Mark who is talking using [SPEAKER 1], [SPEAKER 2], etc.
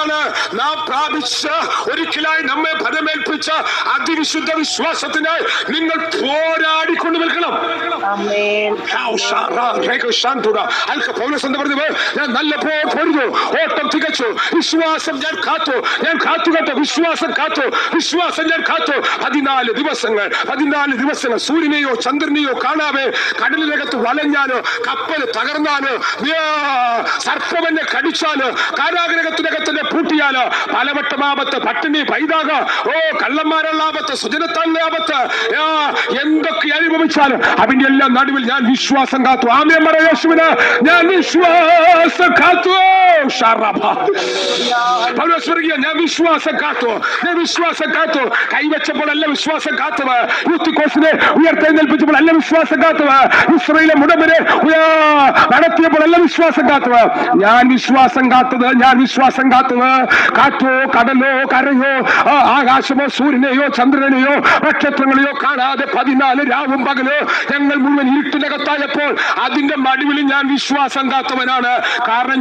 [SPEAKER 1] പറയുകയാണ്, നാം പ്രാപിച്ച ഒരിക്കലായി നമ്മെ ഫലമേൽപ്പിച്ച അതിവിശുദ്ധ വിശ്വാസത്തിനായി നിങ്ങൾ പോരാടിക്കൊണ്ട് നിൽക്കണം. ഞാൻ നല്ല പോരുന്നു, ഓട്ടം തികച്ചു, വിശ്വാസം ഞാൻ കാത്തു കേട്ടോ, വിശ്വാസം കാത്തു ഞാൻ കാത്തു. 14 ദിവസങ്ങൾ സൂര്യനെയോ ചന്ദ്രനെയോ കാണാതെ കടലിനകത്ത് വലഞ്ഞാലോ, കപ്പൽ തകർന്നാലോ, സർപ്പമെന്നെ കടിച്ചാലോ, കാരാഗ്രഹത്തിനകത്തിന്റെ പൂട്ടിയാലോ, പലവട്ടമാപത്ത്, പട്ടിണി, പൈതാക, കള്ളന്മാരുള്ള ആപത്ത്, സുജനത്താലുള്ള ആപത്ത്, എന്തൊക്കെ അനുഭവിച്ചാലും അതിന്റെ എല്ലാം നടുവിൽ ഞാൻ വിശ്വാസം കാത്തു. ആമേൻ പറ യേശുവിന്, ഞാൻ വിശ്വാസം കാത്തു. ഞാൻ വിശ്വാസം കാത്തു. കൈവച്ചപ്പോഴല്ല വിശ്വാസം കാത്തത്, യൂത്ത് കോഴ്സിനെ ഉയർത്തെഴുന്നേൽപ്പിച്ചപ്പോൾ അല്ല വിശ്വാസം കാത്തത്, ഇസ്രായേലിലെ മുടമ്പിനെ നടത്തിയപ്പോഴല്ല വിശ്വാസം കാത്തത്. ഞാൻ വിശ്വാസം കാത്തത് കാറ്റോ കടലോ കരയോ ആകാശമോ സൂര്യനെയോ ചന്ദ്രനെയോ നക്ഷത്രങ്ങളെയോ കാണാതെ 14 രാവും പകലോ ഞങ്ങൾ മുഴുവൻ ഇരുട്ടിനകത്തായപ്പോൾ അതിന്റെ നടുവിൽ ഞാൻ വിശ്വാസം കാത്തവനാണ്. കാരണം